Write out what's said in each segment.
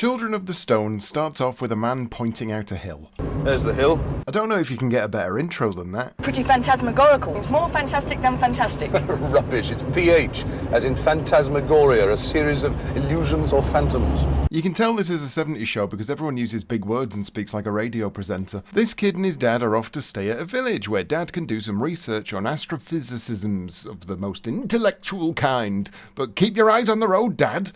Children of the Stone starts off with a man pointing out a hill. There's the hill. I don't know if you can get a better intro than that. Pretty phantasmagorical. It's more fantastic than fantastic. Rubbish. It's PH, as in phantasmagoria, a series of illusions or phantoms. You can tell this is a 70s show because everyone uses big words and speaks like a radio presenter. This kid and his dad are off to stay at a village where dad can do some research on astrophysicisms of the most intellectual kind. But keep your eyes on the road, Dad.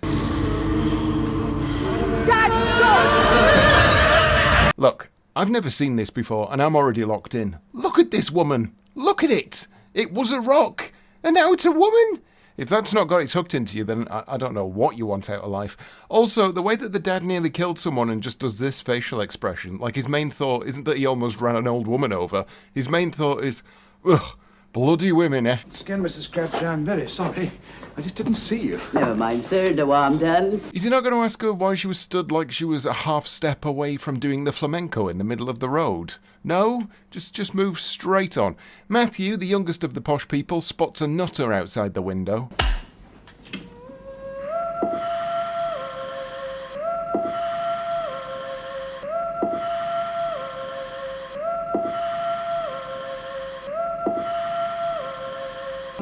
Dad, stop! Look, I've never seen this before and I'm already locked in. Look at this woman. Look at it. It was a rock and now it's a woman. If that's not got its hooked into you, then I don't know what you want out of life. Also, the way that the dad nearly killed someone and just does this facial expression, like his main thought isn't that he almost ran an old woman over. His main thought is, ugh, bloody women, eh? Again, Mrs. Crabtree, I'm very sorry. I just didn't see you. Never mind, sir. No harm done. Is he not going to ask her why she was stood like she was a half step away from doing the flamenco in the middle of the road? No? Just move straight on. Matthew, the youngest of the posh people, spots a nutter outside the window.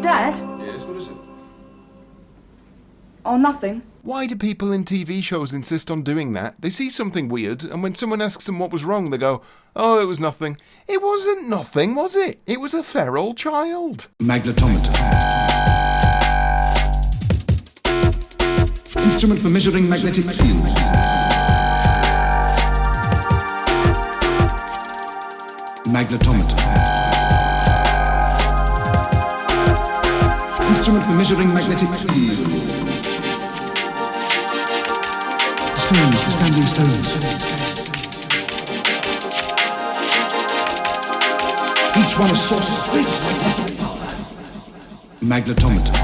Dad? Yes, what is it? Oh, nothing. Why do people in TV shows insist on doing that? They see something weird, and when someone asks them what was wrong, they go, oh, it was nothing. It wasn't nothing, was it? It was a feral child. Magnetometer. Instrument for measuring magnetic fields. Magnetometer. Instrument for measuring magnetic fields. Stones, the standing stones. Each one a source of great magnetic power. Magnetometer.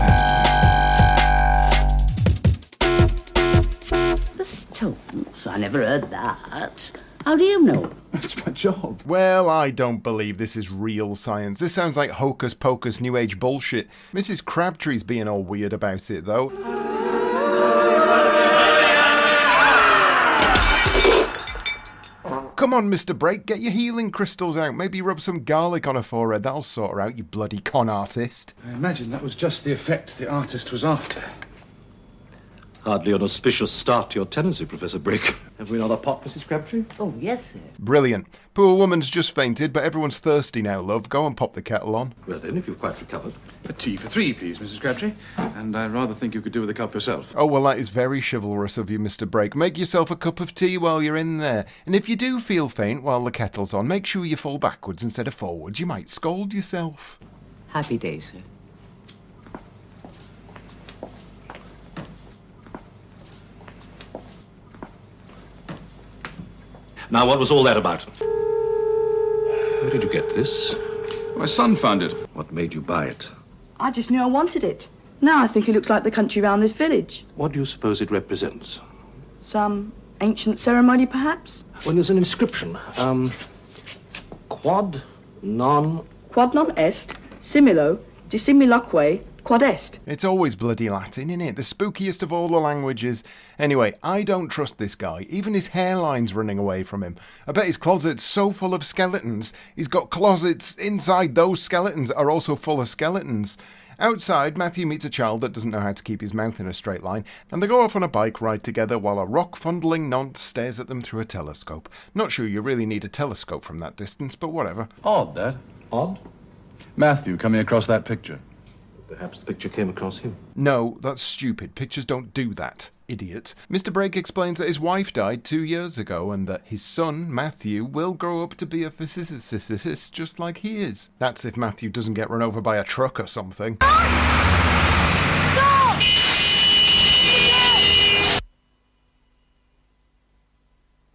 The stones? I never heard that. How do you know? That's my job. Well, I don't believe this is real science. This sounds like hocus pocus new age bullshit. Mrs. Crabtree's being all weird about it, though. Come on, Mr. Brake, get your healing crystals out. Maybe rub some garlic on her forehead. That'll sort her out, you bloody con artist. I imagine that was just the effect the artist was after. Hardly an auspicious start to your tenancy, Professor Brake. Have we another pot, Mrs. Crabtree? Oh, yes, sir. Brilliant. Poor woman's just fainted, but everyone's thirsty now, love. Go and pop the kettle on. Well then, if you've quite recovered. A tea for three, please, Mrs. Crabtree. And I rather think you could do with a cup yourself. Oh, well, that is very chivalrous of you, Mr. Brake. Make yourself a cup of tea while you're in there. And if you do feel faint while the kettle's on, make sure you fall backwards instead of forwards. You might scold yourself. Happy day, sir. Now, what was all that about? Where did you get this? My son found it. What made you buy it? I just knew I wanted it. Now I think it looks like the country round this village. What do you suppose it represents? Some ancient ceremony, perhaps? Well, there's an inscription. Quod non... Quod non est, similo, dissimiloque, quod est. It's always bloody Latin, innit? The spookiest of all the languages. Anyway, I don't trust this guy. Even his hairline's running away from him. I bet his closet's so full of skeletons, he's got closets inside those skeletons that are also full of skeletons. Outside, Matthew meets a child that doesn't know how to keep his mouth in a straight line, and they go off on a bike ride together while a rock-fondling nonce stares at them through a telescope. Not sure you really need a telescope from that distance, but whatever. Odd, that. Odd? Matthew coming across that picture. Perhaps the picture came across him. No, that's stupid. Pictures don't do that, idiot. Mr. Brake explains that his wife died 2 years ago and that his son, Matthew, will grow up to be a physicist just like he is. That's if Matthew doesn't get run over by a truck or something.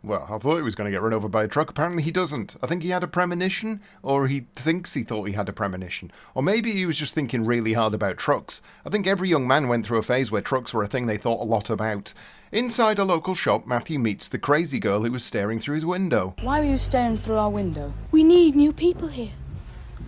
Well, I thought he was going to get run over by a truck. Apparently he doesn't. I think he had a premonition, or he thinks he thought he had a premonition. Or maybe he was just thinking really hard about trucks. I think every young man went through a phase where trucks were a thing they thought a lot about. Inside a local shop, Matthew meets the crazy girl who was staring through his window. Why were you staring through our window? We need new people here.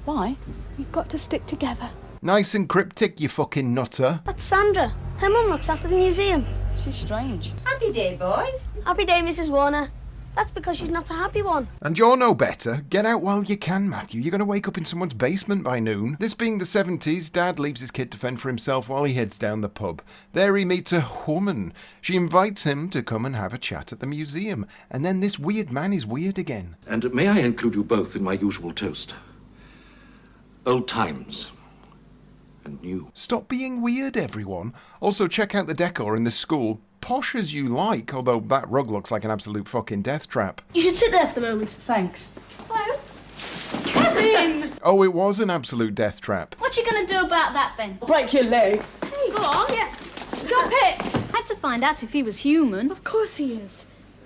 Why? We've got to stick together. Nice and cryptic, you fucking nutter. That's Sandra. Her mum looks after the museum. She's strange. Happy day, boys. Happy day, Mrs. Warner. That's because she's not a happy one. And you're no better. Get out while you can, Matthew. You're going to wake up in someone's basement by noon. This being the 70s, Dad leaves his kid to fend for himself while he heads down the pub. There he meets a woman. She invites him to come and have a chat at the museum. And then this weird man is weird again. And may I include you both in my usual toast? Old times. And new. Stop being weird, everyone. Also, check out the decor in this school. Posh as you like, although that rug looks like an absolute fucking death trap. You should sit there for the moment. Thanks. Hello? Kevin! Oh, it was an absolute death trap. What you gonna do about that, then? Break your leg. Hey, go on. Yeah. Stop it! I had to find out if he was human. Of course he is.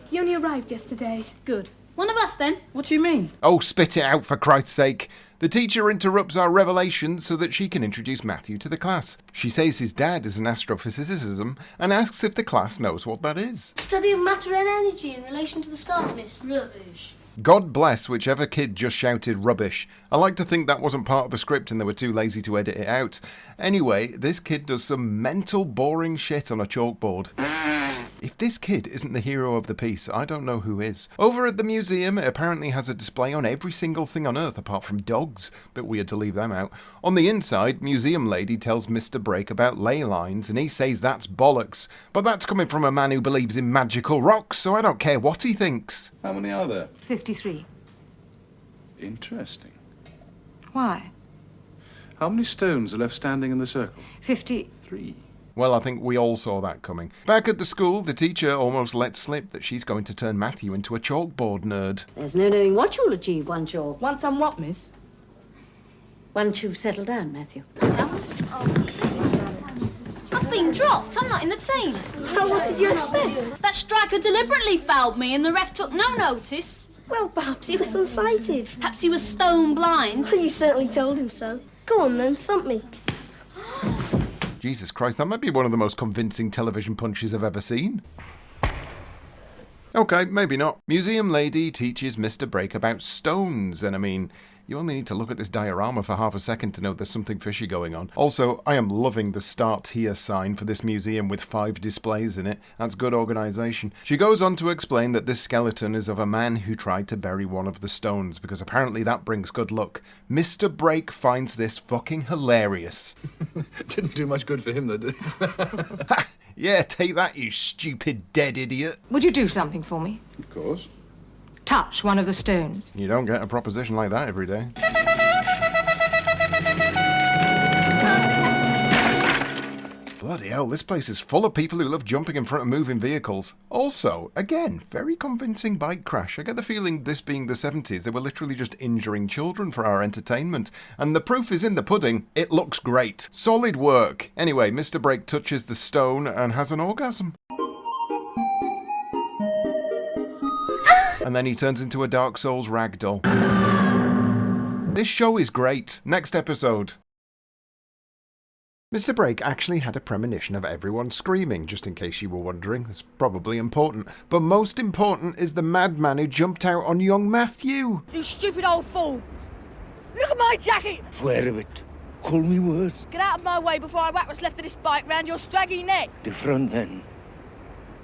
He only arrived yesterday. Good. One of us, then. What do you mean? Oh, spit it out, for Christ's sake. The teacher interrupts our revelations so that she can introduce Matthew to the class. She says his dad is an astrophysicist and asks if the class knows what that is. Study of matter and energy in relation to the stars, miss. Rubbish. God bless whichever kid just shouted rubbish. I like to think that wasn't part of the script and they were too lazy to edit it out. Anyway, this kid does some mental boring shit on a chalkboard. If this kid isn't the hero of the piece, I don't know who is. Over at the museum, it apparently has a display on every single thing on Earth apart from dogs. Bit weird to leave them out. On the inside, museum lady tells Mr. Brake about ley lines, and he says that's bollocks. But that's coming from a man who believes in magical rocks, so I don't care what he thinks. How many are there? 53. Interesting. Why? How many stones are left standing in the circle? 53. Well, I think we all saw that coming. Back at the school, the teacher almost let slip that she's going to turn Matthew into a chalkboard nerd. There's no knowing what you'll achieve once you're... Once I'm what, miss? Once you've settled down, Matthew. I've been dropped. I'm not in the team. Well, what did you expect? That striker deliberately fouled me and the ref took no notice. Well, perhaps he was unsighted. Perhaps he was stone blind. Well, you certainly told him so. Go on then, thump me. Jesus Christ, that might be one of the most convincing television punches I've ever seen. Okay, maybe not. Museum lady teaches Mr. Brake about stones, and I mean, you only need to look at this diorama for half a second to know there's something fishy going on. Also, I am loving the Start Here sign for this museum with 5 displays in it. That's good organisation. She goes on to explain that this skeleton is of a man who tried to bury one of the stones, because apparently that brings good luck. Mr. Brake finds this fucking hilarious. Didn't do much good for him, though, did it? Yeah, take that, you stupid dead idiot. Would you do something for me? Of course. Touch one of the stones. You don't get a proposition like that every day. Bloody hell, this place is full of people who love jumping in front of moving vehicles. Also, again, very convincing bike crash. I get the feeling, this being the 70s, they were literally just injuring children for our entertainment. And the proof is in the pudding. It looks great. Solid work. Anyway, Mr. Brake touches the stone and has an orgasm. And then he turns into a Dark Souls ragdoll. This show is great. Next episode. Mr. Brake actually had a premonition of everyone screaming, just in case you were wondering. It's probably important. But most important is the madman who jumped out on young Matthew. You stupid old fool! Look at my jacket! Swear of it. Call me words. Get out of my way before I whack what's left of this bike round your straggy neck! Different then.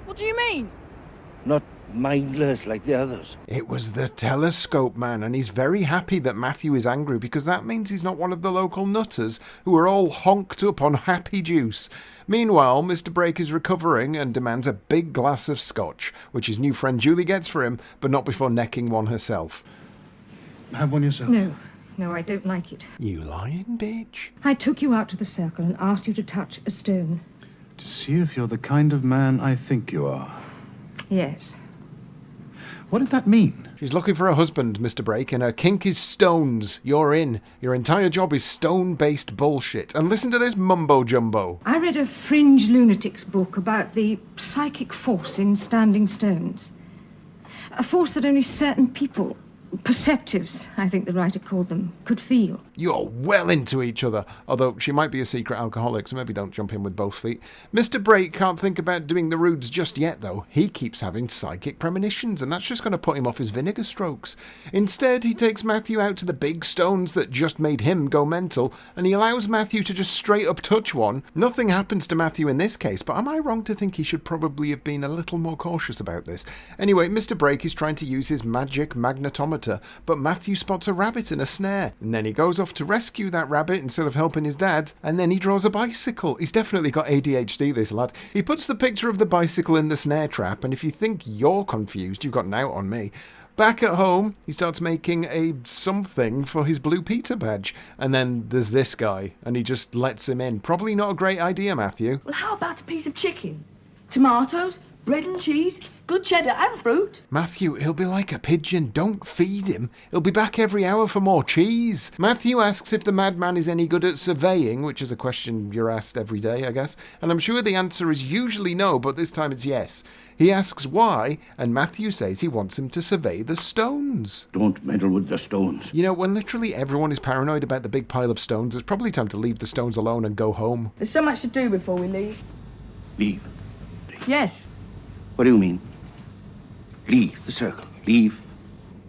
What do you mean? Not mindless like the others. It was the telescope man, and he's very happy that Matthew is angry because that means he's not one of the local nutters who are all honked up on happy juice. Meanwhile, Mr. Brake is recovering and demands a big glass of scotch, which his new friend Julie gets for him, but not before necking one herself. Have one yourself. No, I don't like it. You lying bitch. I took you out to the circle and asked you to touch a stone. To see if you're the kind of man I think you are. Yes. What did that mean? She's looking for a husband, Mr. Brake, and her kink is stones. You're in. Your entire job is stone-based bullshit. And listen to this mumbo-jumbo. I read a fringe lunatic's book about the psychic force in standing stones. A force that only certain people perceptives, I think the writer called them, could feel. You're well into each other, although she might be a secret alcoholic, so maybe don't jump in with both feet. Mr. Brake can't think about doing the rudes just yet, though. He keeps having psychic premonitions, and that's just going to put him off his vinegar strokes. Instead, he takes Matthew out to the big stones that just made him go mental, and he allows Matthew to just straight up touch one. Nothing happens to Matthew in this case, but am I wrong to think he should probably have been a little more cautious about this? Anyway, Mr. Brake is trying to use his magic magnetometer, but Matthew spots a rabbit in a snare, and then he goes off to rescue that rabbit instead of helping his dad, and then he draws a bicycle. He's definitely got ADHD, this lad. He puts the picture of the bicycle in the snare trap, and if you think you're confused, you've got an out on me. Back at home, he starts making a something for his Blue Peter badge, and then there's this guy, and he just lets him in. Probably not a great idea, Matthew. Well, how about a piece of chicken? Tomatoes, bread and cheese, good cheddar and fruit. Matthew, he'll be like a pigeon. Don't feed him. He'll be back every hour for more cheese. Matthew asks if the madman is any good at surveying, which is a question you're asked every day, I guess. And I'm sure the answer is usually no, but this time it's yes. He asks why, and Matthew says he wants him to survey the stones. Don't meddle with the stones. You know, when literally everyone is paranoid about the big pile of stones, it's probably time to leave the stones alone and go home. There's so much to do before we leave. Leave. Yes. What do you mean? Leave the circle. Leave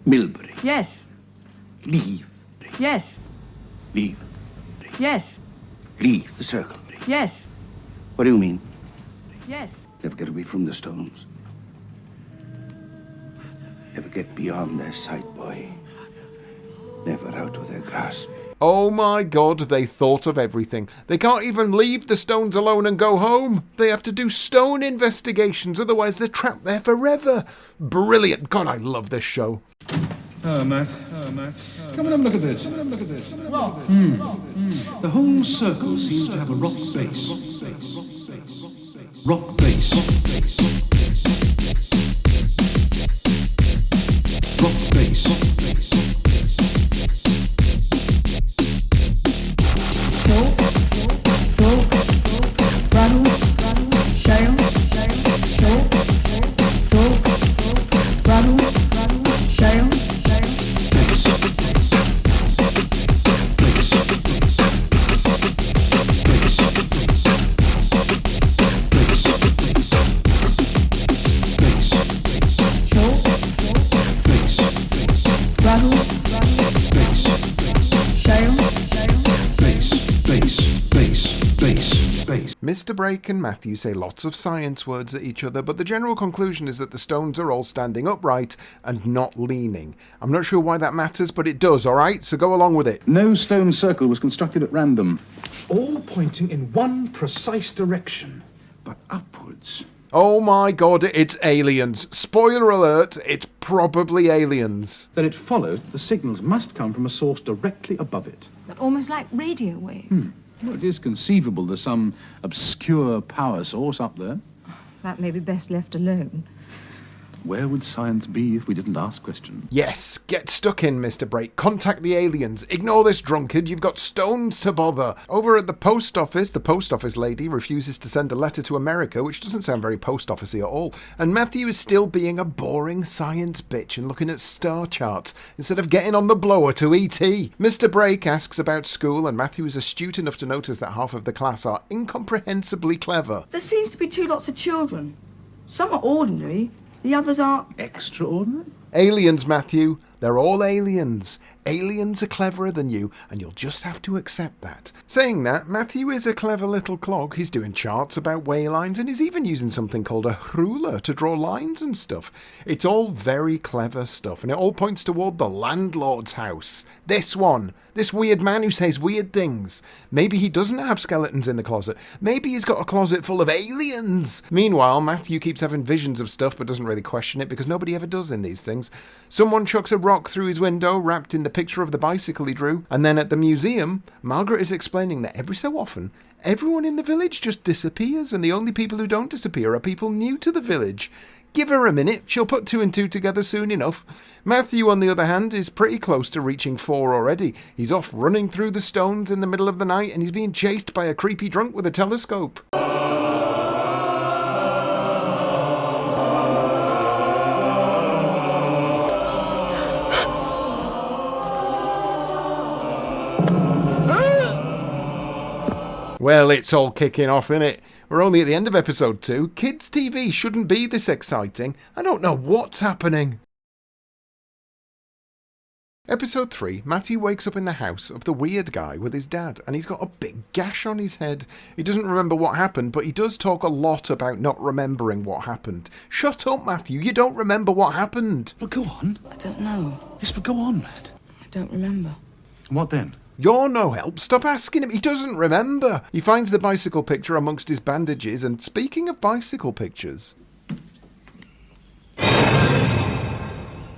Milbury. Yes. Leave. Yes. Leave. Yes. Leave the circle. Yes. What do you mean? Yes. Never get away from the stones. Never get beyond their sight, boy. Never out of their grasp. Oh my god, they thought of everything. They can't even leave the stones alone and go home. They have to do stone investigations, otherwise they're trapped there forever. Brilliant. God, I love this show. Oh, Matt. Come and have a look at this. The whole circle seems to have a rock base. Rock base. Rock base. Mr. Brake and Matthew say lots of science words at each other, but the general conclusion is that the stones are all standing upright and not leaning. I'm not sure why that matters, but it does, alright? So go along with it. No stone circle was constructed at random. All pointing in one precise direction, but upwards. Oh my god, it's aliens. Spoiler alert, it's probably aliens. Then it follows that the signals must come from a source directly above it. But almost like radio waves. Well, it is conceivable there's some obscure power source up there. That may be best left alone. Where would science be if we didn't ask questions? Yes, get stuck in, Mr. Brake. Contact the aliens. Ignore this drunkard. You've got stones to bother. Over at the post office lady refuses to send a letter to America, which doesn't sound very post officey at all. And Matthew is still being a boring science bitch and looking at star charts instead of getting on the blower to E.T. Mr. Brake asks about school, and Matthew is astute enough to notice that half of the class are incomprehensibly clever. There seems to be two lots of children. Some are ordinary, the others are... Extraordinary? Aliens, Matthew. They're all aliens. Aliens are cleverer than you, and you'll just have to accept that. Saying that, Matthew is a clever little clog. He's doing charts about way lines, and he's even using something called a ruler to draw lines and stuff. It's all very clever stuff, and it all points toward the landlord's house. This one. This weird man who says weird things. Maybe he doesn't have skeletons in the closet. Maybe he's got a closet full of aliens. Meanwhile, Matthew keeps having visions of stuff, but doesn't really question it, because nobody ever does in these things. Someone chucks a rock through his window, wrapped in the picture of the bicycle he drew, and then at the museum, Margaret is explaining that every so often, everyone in the village just disappears, and the only people who don't disappear are people new to the village. Give her a minute, she'll put 2 and 2 together soon enough. Matthew, on the other hand, is pretty close to reaching 4 already. He's off running through the stones in the middle of the night, and he's being chased by a creepy drunk with a telescope. Well, it's all kicking off, innit? We're only at the end of episode 2. Kids TV shouldn't be this exciting. I don't know what's happening. Episode 3, Matthew wakes up in the house of the weird guy with his dad, and he's got a big gash on his head. He doesn't remember what happened, but he does talk a lot about not remembering what happened. Shut up, Matthew, you don't remember what happened. Well, go on. I don't know. Yes, but go on, Matt. I don't remember. What then? You're no help. Stop asking him. He doesn't remember. He finds the bicycle picture amongst his bandages, and speaking of bicycle pictures...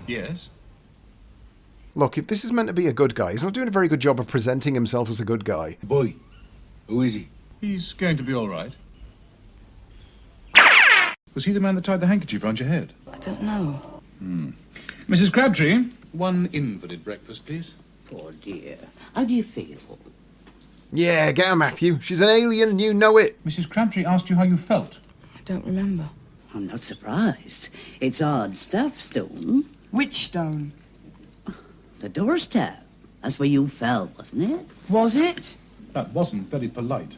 Yes? Look, if this is meant to be a good guy, he's not doing a very good job of presenting himself as a good guy. Boy, who is he? He's going to be all right. Was he the man that tied the handkerchief round your head? I don't know. Mrs. Crabtree, one invalid breakfast, please. Poor dear. How do you feel? Yeah, get her, Matthew. She's an alien and you know it. Mrs. Crabtree asked you how you felt. I don't remember. I'm not surprised. It's odd stuff, Stone. Which stone? The doorstep. That's where you fell, wasn't it? Was it? That wasn't very polite.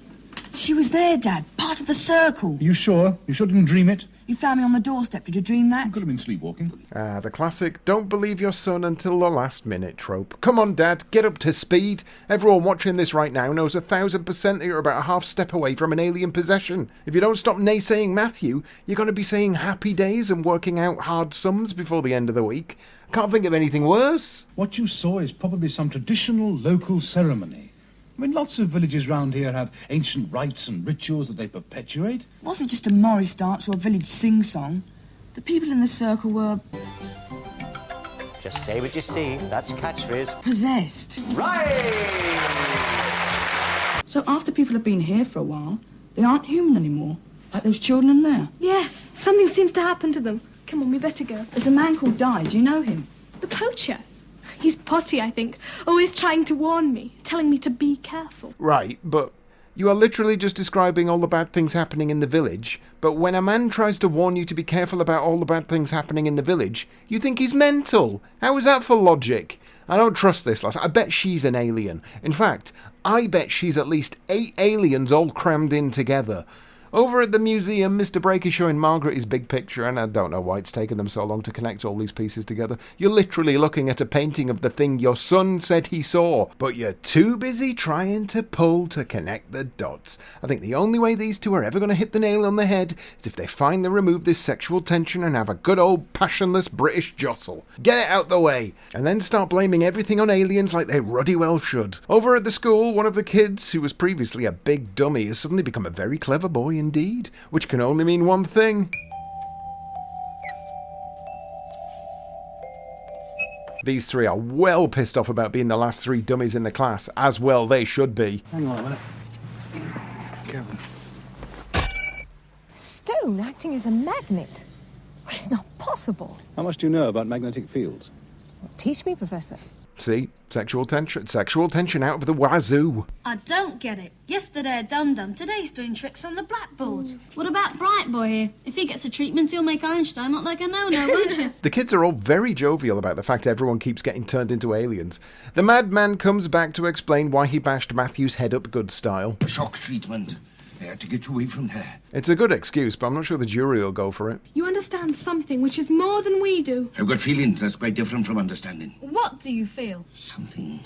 She was there, Dad. Part of the circle. Are you sure? You sure didn't dream it? You found me on the doorstep. Did you dream that? Could have been sleepwalking. The classic don't believe your son until the last minute trope. Come on, Dad, get up to speed. Everyone watching this right now knows 1,000% that you're about a half step away from an alien possession. If you don't stop naysaying Matthew, you're going to be saying happy days and working out hard sums before the end of the week. Can't think of anything worse. What you saw is probably some traditional local ceremony. I mean, lots of villages round here have ancient rites and rituals that they perpetuate. It wasn't just a Morris dance or a village sing-song. The people in the circle were... Just say what you see. That's catchphrase. possessed. Right! So after people have been here for a while, they aren't human anymore. Like those children in there. Yes, something seems to happen to them. Come on, we better go. There's a man called Di. Do you know him? The poacher. He's potty, I think. Always trying to warn me, telling me to be careful. Right, but you are literally just describing all the bad things happening in the village, but when a man tries to warn you to be careful about all the bad things happening in the village, you think he's mental. How is that for logic? I don't trust this lass. I bet she's an alien. In fact, I bet she's at least 8 aliens all crammed in together. Over at the museum, Mr. Brake is showing Margaret his big picture, and I don't know why it's taken them so long to connect all these pieces together. You're literally looking at a painting of the thing your son said he saw, but you're too busy trying to pull to connect the dots. I think the only way these two are ever going to hit the nail on the head is if they finally remove this sexual tension and have a good old passionless British jostle. Get it out the way, and then start blaming everything on aliens like they ruddy well should. Over at the school, one of the kids, who was previously a big dummy, has suddenly become a very clever boy indeed, which can only mean one thing. These three are well pissed off about being the last 3 dummies in the class, as well they should be. Hang on a minute. Kevin. Stone acting as a magnet? It's not possible. How much do you know about magnetic fields? Teach me, Professor. See? Sexual tension out of the wazoo. I don't get it. Yesterday Dum-Dum, today's doing tricks on the blackboard. What about Bright Boy here? If he gets a treatment, he'll make Einstein look like a no-no, won't you? The kids are all very jovial about the fact everyone keeps getting turned into aliens. The madman comes back to explain why he bashed Matthew's head up good style. Shock treatment. They had to get you away from there. It's a good excuse, but I'm not sure the jury will go for it. You understand something which is more than we do. I've got feelings that's quite different from understanding. What do you feel? Something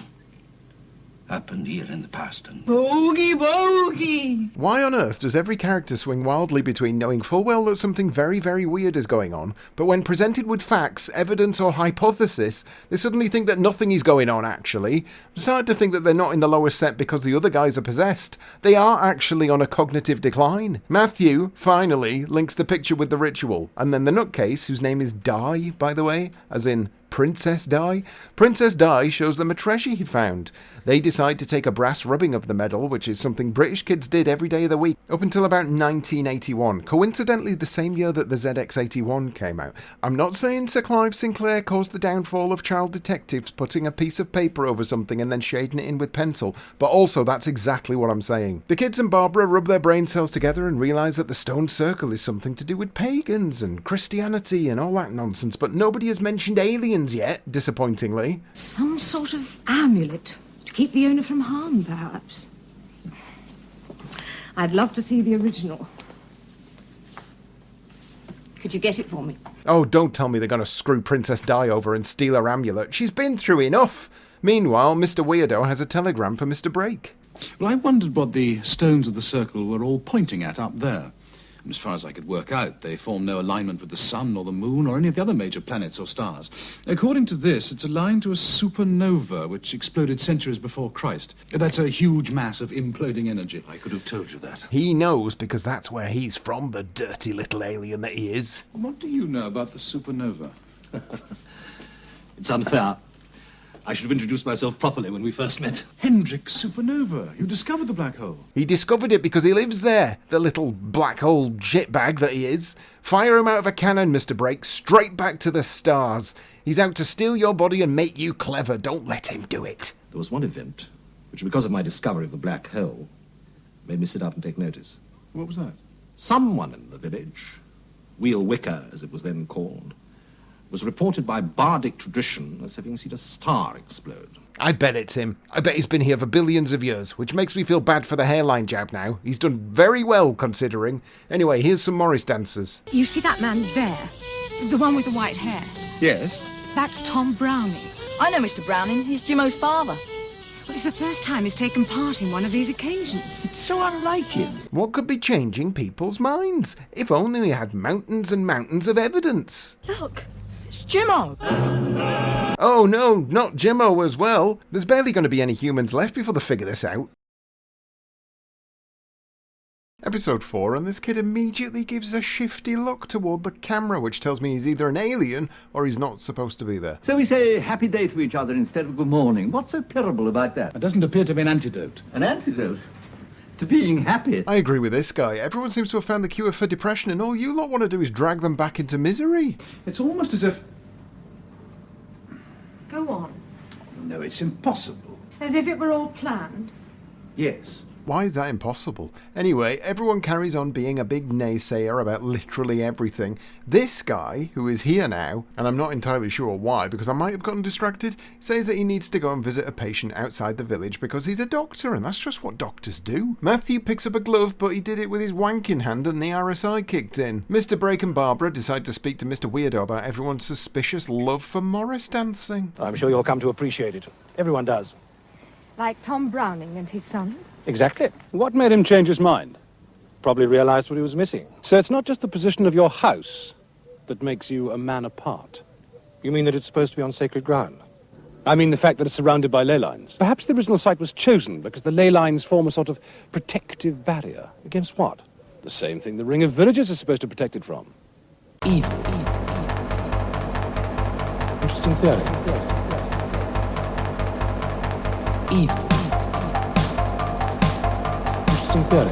happened here in the past and... Bogey, bogey! Why on earth does every character swing wildly between knowing full well that something very, very weird is going on, but when presented with facts, evidence or hypothesis, they suddenly think that nothing is going on actually? I'm starting to think that they're not in the lowest set because the other guys are possessed. They are actually on a cognitive decline. Matthew, finally, links the picture with the ritual, and then the nutcase, whose name is Di, by the way, as in Princess Di. Princess Di shows them a treasure he found. They decide to take a brass rubbing of the medal, which is something British kids did every day of the week, up until about 1981, coincidentally the same year that the ZX-81 came out. I'm not saying Sir Clive Sinclair caused the downfall of child detectives putting a piece of paper over something and then shading it in with pencil, but also that's exactly what I'm saying. The kids and Barbara rub their brain cells together and realise that the stone circle is something to do with pagans and Christianity and all that nonsense, but nobody has mentioned aliens yet, disappointingly. Some sort of amulet to keep the owner from harm, perhaps. I'd love to see the original. Could you get it for me? Oh, don't tell me they're going to screw Princess Di over and steal her amulet. She's been through enough. Meanwhile, Mr. Weirdo has a telegram for Mr. Brake. Well, I wondered what the stones of the circle were all pointing at up there. And as far as I could work out, they form no alignment with the sun or the moon or any of the other major planets or stars. According to this, it's aligned to a supernova which exploded centuries before Christ. That's a huge mass of imploding energy. I could have told you that. He knows because that's where he's from, the dirty little alien that he is. What do you know about the supernova? It's unfair. I should have introduced myself properly when we first met. Hendrik Supernova. You discovered the black hole. He discovered it because he lives there, the little black hole shitbag that he is. Fire him out of a cannon, Mr. Brake, straight back to the stars. He's out to steal your body and make you clever. Don't let him do it. There was one event which, because of my discovery of the black hole, made me sit up and take notice. What was that? Someone in the village, Wheel Wicker, as it was then called, was reported by bardic tradition as having seen a star explode. I bet it's him. I bet he's been here for billions of years, which makes me feel bad for the hairline jab now. He's done very well, considering. Anyway, here's some Morris dancers. You see that man there? The one with the white hair? Yes? That's Tom Browning. I know Mr. Browning. He's Jimmo's father. Well, it's the first time he's taken part in one of these occasions. It's so unlike him. What could be changing people's minds? If only we had mountains and mountains of evidence. Look, it's Jimmo. Oh no, not Jimmo as well. There's barely going to be any humans left before they figure this out. Episode 4, and this kid immediately gives a shifty look toward the camera, which tells me he's either an alien or he's not supposed to be there. So we say happy day to each other instead of good morning. What's so terrible about that? It doesn't appear to be an antidote. An antidote? To being happy? I agree with this guy. Everyone seems to have found the cure for depression, and all you lot want to do is drag them back into misery. It's almost as if... Go on. No, it's impossible. As if it were all planned? Yes. Why is that impossible? Anyway, everyone carries on being a big naysayer about literally everything. This guy, who is here now, and I'm not entirely sure why, because I might have gotten distracted, says that he needs to go and visit a patient outside the village because he's a doctor, and that's just what doctors do. Matthew picks up a glove, but he did it with his wanking hand and the RSI kicked in. Mr. Brake and Barbara decide to speak to Mr. Weirdo about everyone's suspicious love for Morris dancing. I'm sure you'll come to appreciate it. Everyone does. Like Tom Browning and his son? Exactly. What made him change his mind? Probably realized what he was missing. So it's not just the position of your house that makes you a man apart. You mean that it's supposed to be on sacred ground? I mean the fact that it's surrounded by ley lines. Perhaps the original site was chosen because the ley lines form a sort of protective barrier. Against what? The same thing the ring of villages is supposed to protect it from. Evil. Interesting theory. Evil. Interesting theory.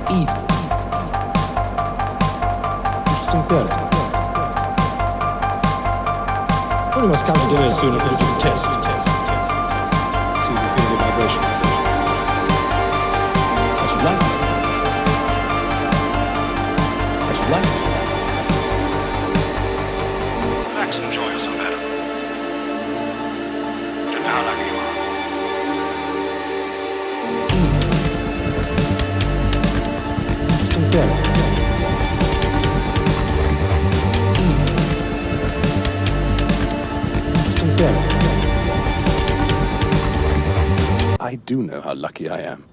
Evil. Interesting theory. Well, you must come to dinner soon if it is a test. See if you feel the vibrations. I should like it. I should like it. Relax and enjoy yourself, Adam. I don't know how lucky you are. Interesting theory. Evil. Interesting theory. I do know how lucky I am.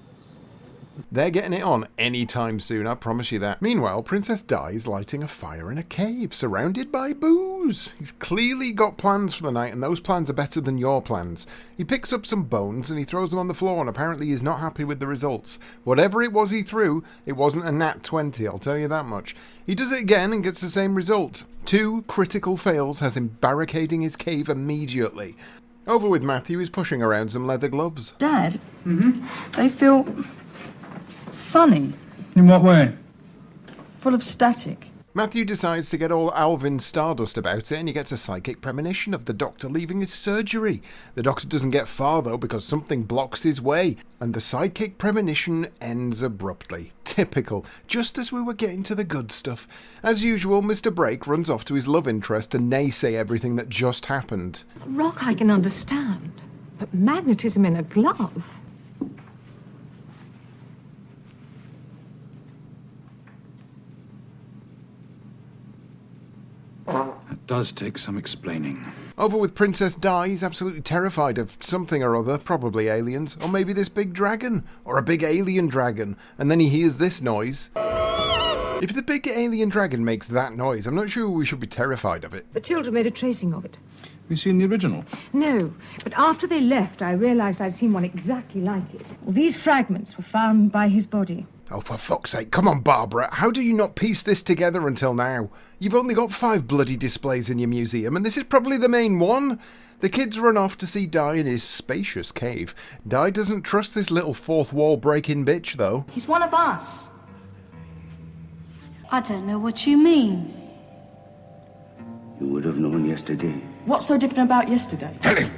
They're getting it on anytime soon, I promise you that. Meanwhile, Princess Di is lighting a fire in a cave, surrounded by booze. He's clearly got plans for the night, and those plans are better than your plans. He picks up some bones and he throws them on the floor, and apparently he's not happy with the results. Whatever it was he threw, it wasn't a nat 20, I'll tell you that much. He does it again and gets the same result. 2 critical fails has him barricading his cave immediately. Over with Matthew, he's pushing around some leather gloves. Dad, they feel funny, In what way? full of static. Matthew decides to get all Alvin Stardust about it, and he gets a psychic premonition of the doctor leaving his surgery. The doctor doesn't get far though because something blocks his way, and the psychic premonition ends abruptly. Typical, just as we were getting to the good stuff. As usual, Mr. Brake runs off to his love interest to naysay everything that just happened. Rock I can understand, but magnetism in a glove? That does take some explaining. Over with Princess Di, he's absolutely terrified of something or other, probably aliens, or maybe this big dragon, or a big alien dragon, and then he hears this noise. If the big alien dragon makes that noise, I'm not sure we should be terrified of it. The children made a tracing of it. Have you seen the original? No, but after they left, I realised I'd seen one exactly like it. Well, these fragments were found by his body. Oh, for fuck's sake, come on, Barbara. How do you not piece this together until now? You've only got 5 bloody displays in your museum, and this is probably the main one. The kids run off to see Di in his spacious cave. Di doesn't trust this little fourth wall breaking bitch, though. He's one of us. I don't know what you mean. You would have known yesterday. What's so different about yesterday? Tell him!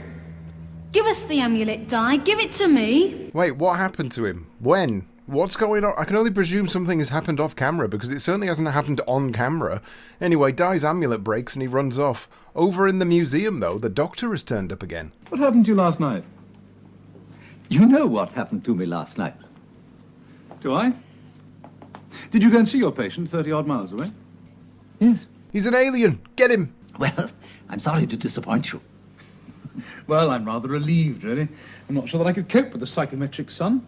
Give us the amulet, Di. Give it to me. Wait, what happened to him? When? What's going on? I can only presume something has happened off camera, because it certainly hasn't happened on camera. Anyway, Di's amulet breaks and he runs off. Over in the museum, though, the doctor has turned up again. What happened to you last night? You know what happened to me last night. Do I? Did you go and see your patient 30-odd miles away? Yes. He's an alien! Get him! Well, I'm sorry to disappoint you. Well, I'm rather relieved, really. I'm not sure that I could cope with a psychometric son.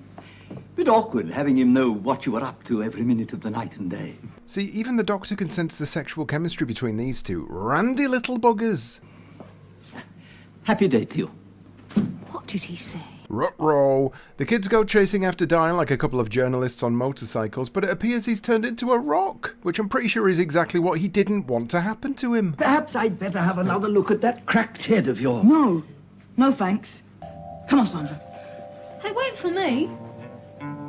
Bit awkward having him know what you were up to every minute of the night and day. See, even the doctor can sense the sexual chemistry between these two. Randy little buggers. Happy day to you. What did he say? Ruh-roh. The kids go chasing after Di like a couple of journalists on motorcycles, but it appears he's turned into a rock, which I'm pretty sure is exactly what he didn't want to happen to him. Perhaps I'd better have another look at that cracked head of yours. No. No, thanks. Come on, Sandra. Hey, wait for me.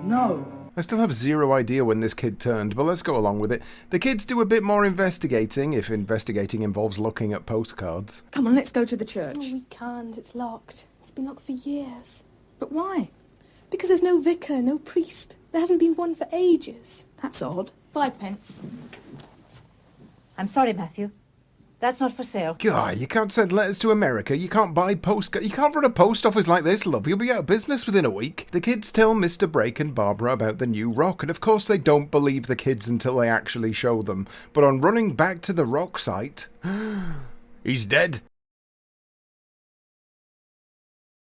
No. I still have zero idea when this kid turned, but let's go along with it. The kids do a bit more investigating, if investigating involves looking at postcards. Come on, let's go to the church. Oh, we can't. It's locked. It's been locked for years. But why? Because there's no vicar, no priest. There hasn't been one for ages. That's odd. 5 pence. I'm sorry, Matthew. That's not for sale. God, you can't send letters to America, you can't buy postcards, you can't run a post office like this, love. You'll be out of business within a week. The kids tell Mr. Brake and Barbara about the new rock, and of course they don't believe the kids until they actually show them. But on running back to the rock site, he's dead.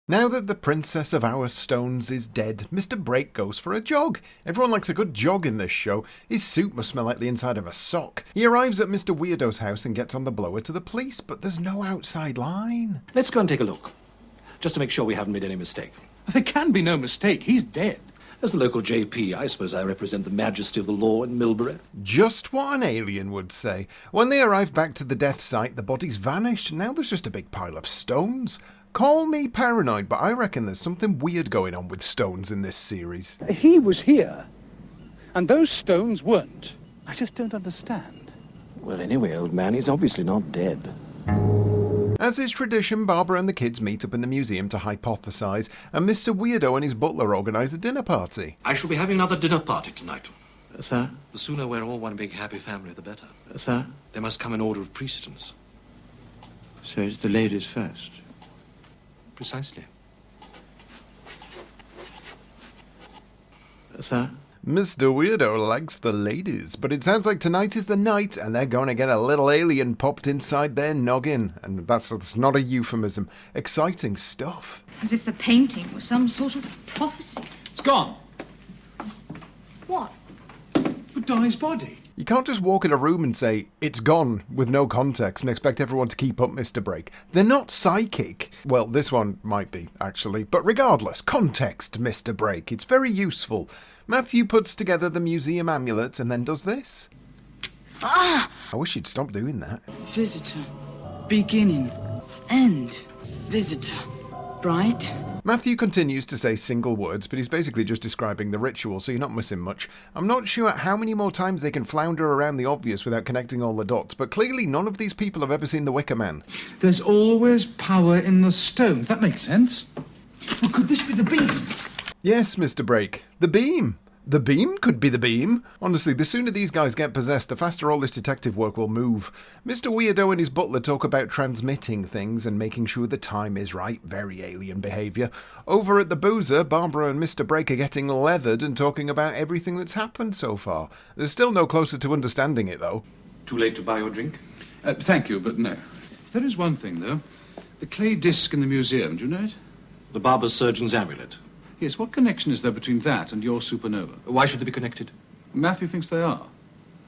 Now that the Princess of Our Stones is dead, Mr. Brake goes for a jog. Everyone likes a good jog in this show. His suit must smell like the inside of a sock. He arrives at Mr. Weirdo's house and gets on the blower to the police, but there's no outside line. Let's go and take a look, just to make sure we haven't made any mistake. There can be no mistake. He's dead. As the local JP, I suppose I represent the majesty of the law in Milbury. Just what an alien would say. When they arrive back to the death site, the body's vanished, and now there's just a big pile of stones. Call me paranoid, but I reckon there's something weird going on with stones in this series. He was here, and those stones weren't. I just don't understand. Well, anyway, old man, he's obviously not dead. As is tradition, Barbara and the kids meet up in the museum to hypothesize, and Mr. Weirdo and his butler organise a dinner party. I shall be having another dinner party tonight. Sir? The sooner we're all one big happy family, the better. Sir? They must come in order of precedence. So it's the ladies first? Precisely. Sir? Mr. Weirdo likes the ladies, but it sounds like tonight is the night and they're going to get a little alien popped inside their noggin. And that's not a euphemism. Exciting stuff. As if the painting was some sort of prophecy. It's gone. What? But Di's body. You can't just walk in a room and say, it's gone, with no context and expect everyone to keep up Mr. Brake. They're not psychic. Well, this one might be, actually. But regardless, context, Mr. Brake. It's very useful. Matthew puts together the museum amulet and then does this. Ah! I wish he'd stop doing that. Visitor. Beginning. End. Visitor. Bright. Matthew continues to say single words, but he's basically just describing the ritual, so you're not missing much. I'm not sure how many more times they can flounder around the obvious without connecting all the dots, but clearly none of these people have ever seen The Wicker Man. There's always power in the stones. That makes sense. Well, could this be the beam? Yes, Mr. Brake. The beam. The beam could be the beam. Honestly, the sooner these guys get possessed, the faster all this detective work will move. Mr. Weirdo and his butler talk about transmitting things and making sure the time is right. Very alien behaviour. Over at the boozer, Barbara and Mr. Brake are getting leathered and talking about everything that's happened so far. They're still no closer to understanding it, though. Too late to buy your drink? Thank you, but no. There is one thing, though. The clay disc in the museum, do you know it? The barber's surgeon's amulet. Yes, what connection is there between that and your supernova? Why should they be connected? Matthew thinks they are.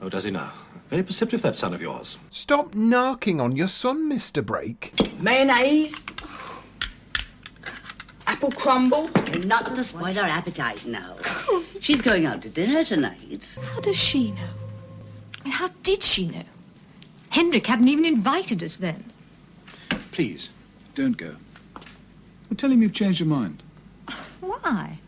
Oh, does he now? Very perceptive, that son of yours. Stop narking on your son, Mr. Brake. Mayonnaise. Apple crumble. Not to spoil her appetite now. She's going out to dinner tonight. How does she know? And how did she know? Hendrik hadn't even invited us then. Please, don't go. Well, tell him you've changed your mind. Why?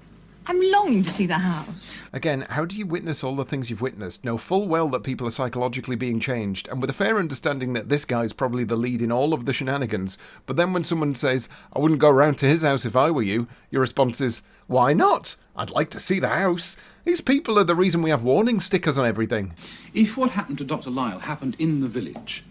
I'm longing to see the house. Again, how do you witness all the things you've witnessed, know full well that people are psychologically being changed, and with a fair understanding that this guy's probably the lead in all of the shenanigans, but then when someone says, I wouldn't go round to his house if I were you, your response is, why not? I'd like to see the house. These people are the reason we have warning stickers on everything. If what happened to Dr. Lyle happened in the village,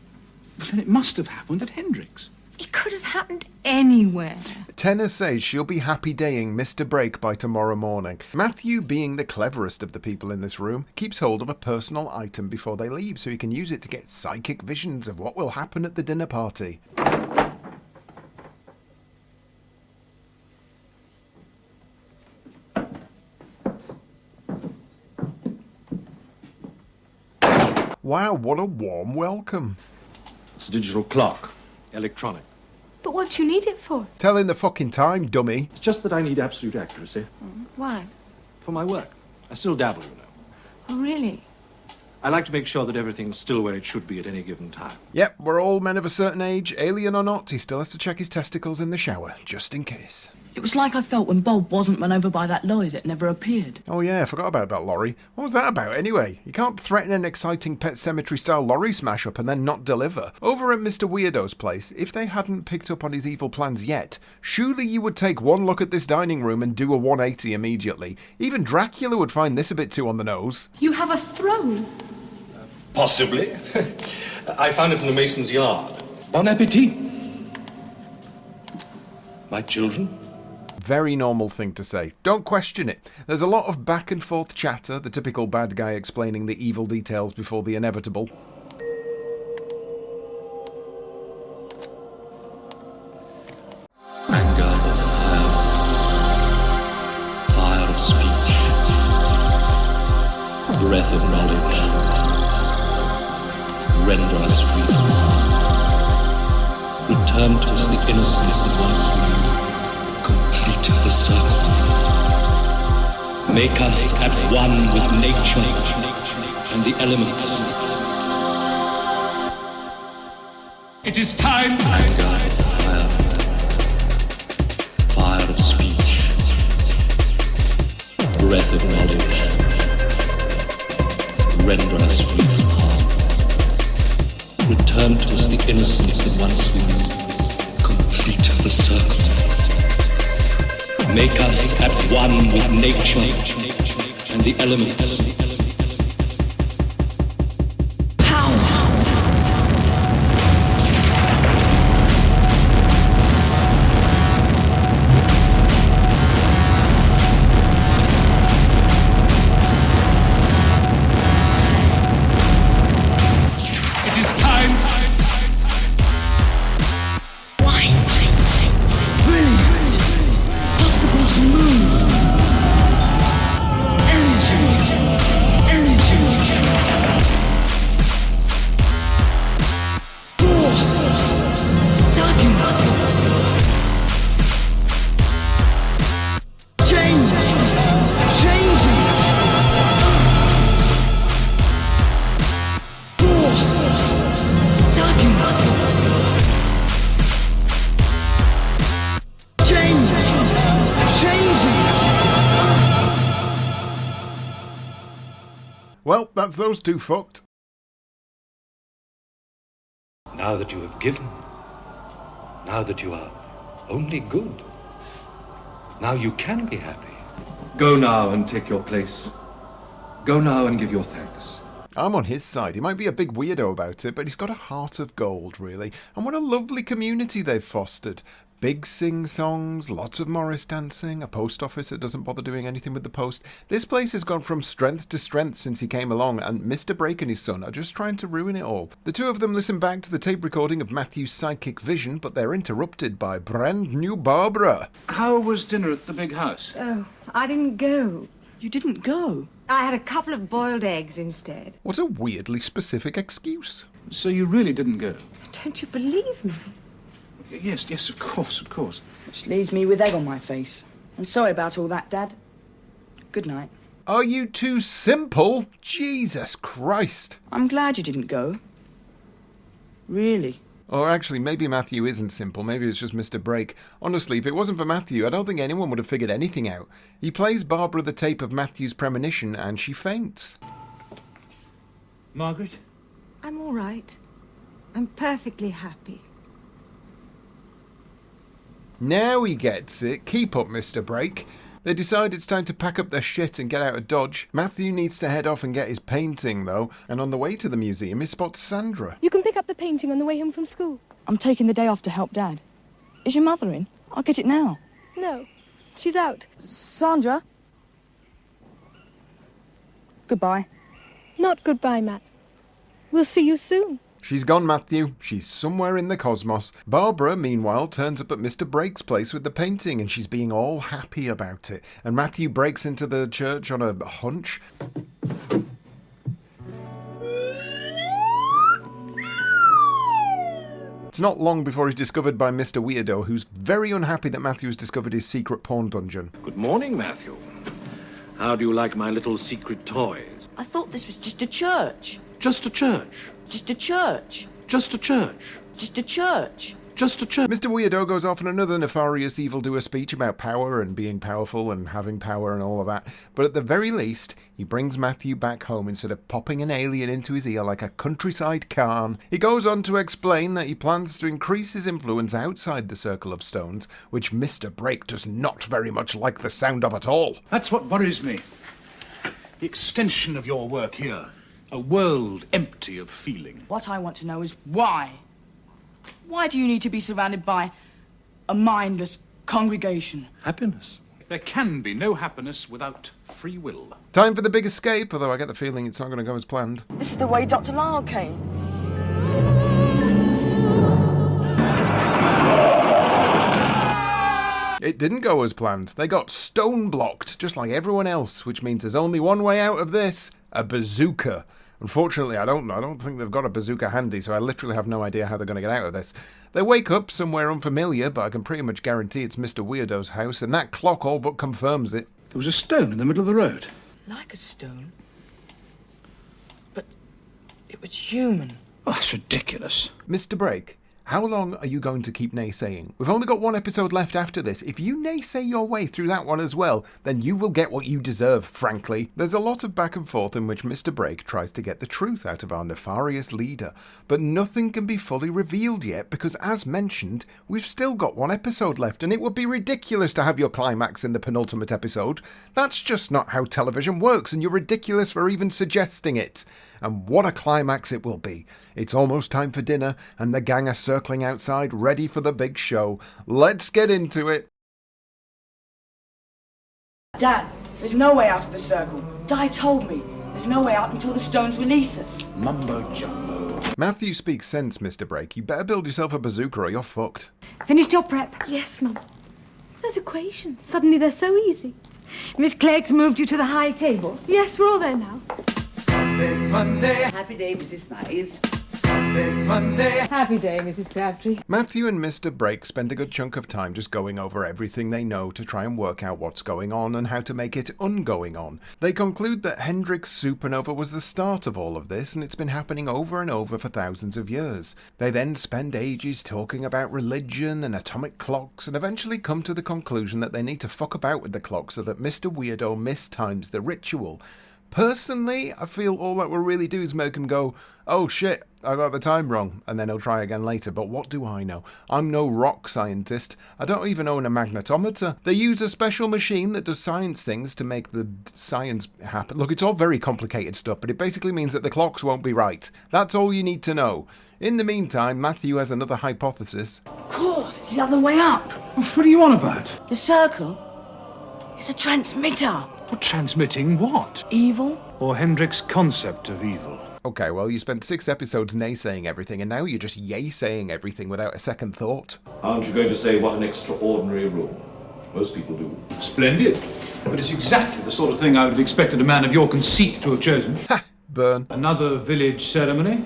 well, then it must have happened at Hendrik's. It could have happened anywhere. Tenor says she'll be happy daying Mr. Brake by tomorrow morning. Matthew, being the cleverest of the people in this room, keeps hold of a personal item before they leave so he can use it to get psychic visions of what will happen at the dinner party. Wow, what a warm welcome. It's a digital clock. Electronic. But what do you need it for? Telling the fucking time, dummy. It's just that I need absolute accuracy. Why? For my work. I still dabble, you know. Oh, really? I like to make sure that everything's still where it should be at any given time. Yep, we're all men of a certain age, alien or not, he still has to check his testicles in the shower, just in case. It was like I felt when Bob wasn't run over by that lorry that never appeared. Oh yeah, I forgot about that lorry. What was that about anyway? You can't threaten an exciting Pet Cemetery-style lorry smash-up and then not deliver. Over at Mr. Weirdo's place, if they hadn't picked up on his evil plans yet, surely you would take one look at this dining room and do a 180 immediately. Even Dracula would find this a bit too on the nose. You have a throne. Possibly. I found it in the mason's yard. Bon appetit. My children. Very normal thing to say. Don't question it. There's a lot of back and forth chatter, the typical bad guy explaining the evil details before the inevitable. Anger of fire, fire of speech, breath of knowledge, render us free. Return to us the innocence that once we knew. Complete the circle. Make us at one with nature and the elements. It is time. Anger, fire, fire of speech, breath of knowledge, render us free from harm. Return to us the innocence that once we knew. Complete the circle. Make us at one with nature and the elements. It is time. White. Brilliant. Possible to move. Energy. Force. Sucking. Change. Changing. Force. Sucking. Change. Changing. Well, that's those two fucked. Now that you have given, now that you are only good, now you can be happy. Go now and take your place. Go now and give your thanks. I'm on his side. He might be a big weirdo about it, but he's got a heart of gold, really. And what a lovely community they've fostered. Big sing-songs, lots of Morris dancing, a post office that doesn't bother doing anything with the post. This place has gone from strength to strength since he came along, and Mr. Brake and his son are just trying to ruin it all. The two of them listen back to the tape recording of Matthew's psychic vision, but they're interrupted by brand new Barbara. How was dinner at the big house? Oh, I didn't go. You didn't go? I had a couple of boiled eggs instead. What a weirdly specific excuse. So you really didn't go? Don't you believe me? Yes, of course. Which leaves me with egg on my face. And sorry about all that, Dad. Good night. Are you too simple? Jesus Christ. I'm glad you didn't go. Really. Or actually, maybe Matthew isn't simple. Maybe it's just Mr. Brake. Honestly, if it wasn't for Matthew, I don't think anyone would have figured anything out. He plays Barbara the tape of Matthew's premonition, and she faints. Margaret? I'm all right. I'm perfectly happy. Now he gets it. Keep up, Mr. Brake. They decide it's time to pack up their shit and get out of Dodge. Matthew needs to head off and get his painting, though, and on the way to the museum he spots Sandra. You can pick up the painting on the way home from school. I'm taking the day off to help Dad. Is your mother in? I'll get it now. No, she's out. Sandra? Goodbye. Not goodbye, Matt. We'll see you soon. She's gone, Matthew. She's somewhere in the cosmos. Barbara, meanwhile, turns up at Mr. Brake's place with the painting, and she's being all happy about it. And Matthew breaks into the church on a hunch. It's not long before he's discovered by Mr. Weirdo, who's very unhappy that Matthew has discovered his secret porn dungeon. Good morning, Matthew. How do you like my little secret toys? I thought this was just a church. Just a church. Just a church. Just a church. Just a church. Just a church. Mr. Weirdo goes off on another nefarious evildoer speech about power and being powerful and having power and all of that. But at the very least, he brings Matthew back home instead of popping an alien into his ear like a countryside Khan. He goes on to explain that he plans to increase his influence outside the Circle of Stones, which Mr. Brake does not very much like the sound of at all. That's what worries me. The extension of your work here. A world empty of feeling. What I want to know is why? Why do you need to be surrounded by a mindless congregation? Happiness. There can be no happiness without free will. Time for the big escape, although I get the feeling it's not going to go as planned. This is the way Dr. Lyle came. It didn't go as planned. They got stone blocked, just like everyone else, which means there's only one way out of this: a bazooka. Unfortunately, I don't think they've got a bazooka handy, so I literally have no idea how they're going to get out of this. They wake up somewhere unfamiliar, but I can pretty much guarantee it's Mr. Weirdo's house, and that clock all but confirms it. There was a stone in the middle of the road. Like a stone? But it was human. Oh, that's ridiculous. Mr. Brake, how long are you going to keep naysaying? We've only got one episode left after this. If you naysay your way through that one as well, then you will get what you deserve, frankly. There's a lot of back and forth in which Mr. Brake tries to get the truth out of our nefarious leader, but nothing can be fully revealed yet because, as mentioned, we've still got one episode left, and it would be ridiculous to have your climax in the penultimate episode. That's just not how television works, and you're ridiculous for even suggesting it. And what a climax it will be. It's almost time for dinner, and the gang are circling outside, ready for the big show. Let's get into it. Dad, there's no way out of the circle. Di told me. There's no way out until the stones release us. Mumbo jumbo. Matthew speaks sense, Mr. Brake. You better build yourself a bazooka or you're fucked. Finished your prep? Yes, Mum. Those equations, suddenly they're so easy. Miss Clegg's moved you to the high table? Yes, we're all there now. Sunday, Monday. Happy day, Mrs. Smythe. Sunday, Monday. Happy day, Mrs. Crabtree. Matthew and Mr. Brake spend a good chunk of time just going over everything they know to try and work out what's going on and how to make it ungoing on. They conclude that Hendrix's supernova was the start of all of this, and it's been happening over and over for thousands of years. They then spend ages talking about religion and atomic clocks, and eventually come to the conclusion that they need to fuck about with the clock so that Mr. Weirdo mistimes the ritual. Personally, I feel all that will really do is make him go, oh shit, I got the time wrong, and then he'll try again later. But what do I know? I'm no rock scientist. I don't even own a magnetometer. They use a special machine that does science things to make the science happen. Look, it's all very complicated stuff, but it basically means that the clocks won't be right. That's all you need to know. In the meantime, Matthew has another hypothesis. Cool. course, it's the other way up. What are you on about? The circle is a transmitter. Well, transmitting what? Evil? Or Hendrik's concept of evil? Okay, well, you spent 6 episodes naysaying everything, and now you're just yay-saying everything without a second thought. Aren't you going to say what an extraordinary room? Most people do. Splendid. But it's exactly the sort of thing I would have expected a man of your conceit to have chosen. Ha! Burn. Another village ceremony?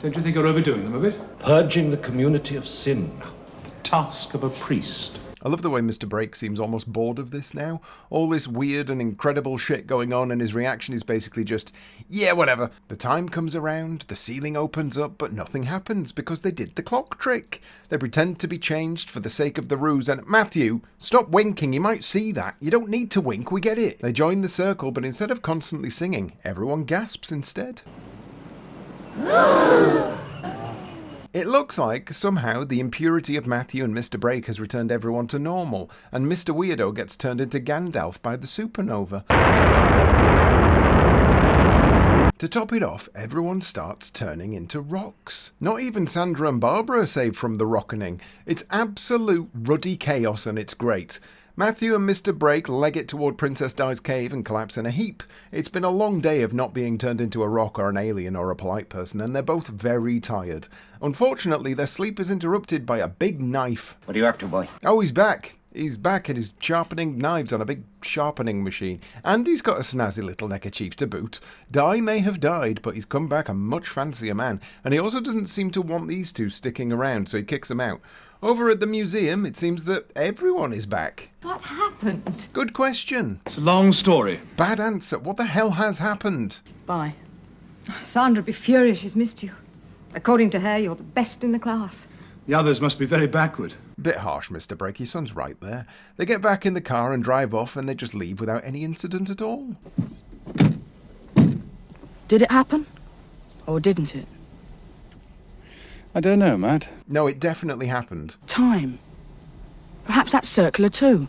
Don't you think you're overdoing them a bit? Purging the community of sin. The task of a priest. I love the way Mr. Brake seems almost bored of this now. All this weird and incredible shit going on, and his reaction is basically just, yeah, whatever. The time comes around, the ceiling opens up, but nothing happens because they did the clock trick. They pretend to be changed for the sake of the ruse, and Matthew, stop winking, you might see that. You don't need to wink, we get it. They join the circle, but instead of constantly singing, everyone gasps instead. It looks like, somehow, the impurity of Matthew and Mr. Brake has returned everyone to normal, and Mr. Weirdo gets turned into Gandalf by the supernova. To top it off, everyone starts turning into rocks. Not even Sandra and Barbara are saved from the rockening. It's absolute ruddy chaos, and it's great. Matthew and Mr. Brake leg it toward Princess Di's cave and collapse in a heap. It's been a long day of not being turned into a rock or an alien or a polite person, and they're both very tired. Unfortunately, their sleep is interrupted by a big knife. What are you up to, boy? Oh, he's back. He's back and he's sharpening knives on a big sharpening machine. And he's got a snazzy little neckerchief to boot. Di may have died, but he's come back a much fancier man. And he also doesn't seem to want these two sticking around, so he kicks them out. Over at the museum, it seems that everyone is back. What happened? Good question. It's a long story. Bad answer. What the hell has happened? Bye. Sandra'd be furious she's missed you. According to her, you're the best in the class. The others must be very backward. Bit harsh, Mr. Brake. Your son's right there. They get back in the car and drive off, and they just leave without any incident at all. Did it happen? Or didn't it? I don't know, Matt. No, it definitely happened. Time. Perhaps that's circular too.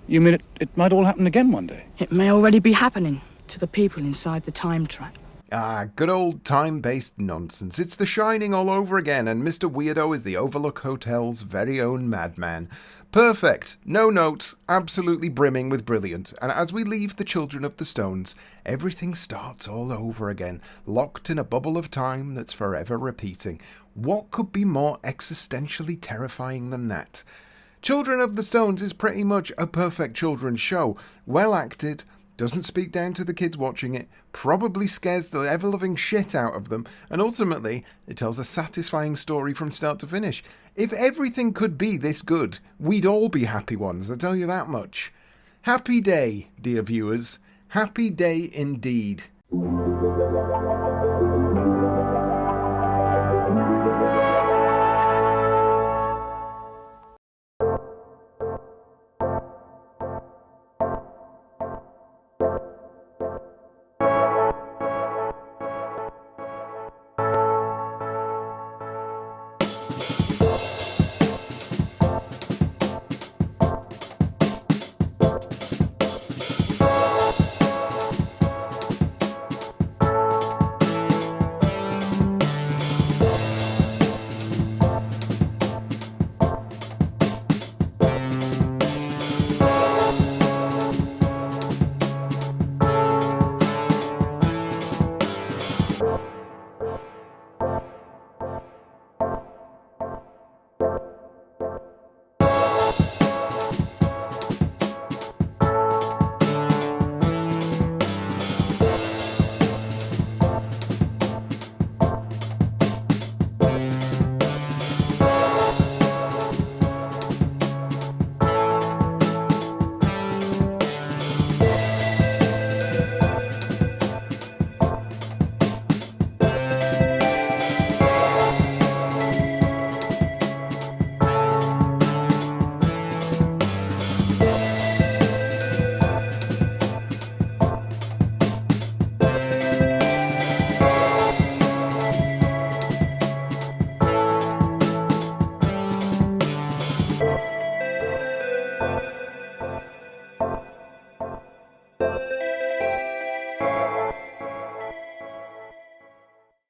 You mean it might all happen again one day? It may already be happening to the people inside the time trap. Ah, good old time-based nonsense. It's The Shining all over again, and Mr. Weirdo is the Overlook Hotel's very own madman. Perfect. No notes. Absolutely brimming with brilliant. And as we leave the Children of the Stones, everything starts all over again, locked in a bubble of time that's forever repeating. What could be more existentially terrifying than that? Children of the Stones is pretty much a perfect children's show. Well acted, doesn't speak down to the kids watching it, probably scares the ever-loving shit out of them, and ultimately, it tells a satisfying story from start to finish. If everything could be this good, we'd all be happy ones, I tell you that much. Happy day, dear viewers. Happy day indeed.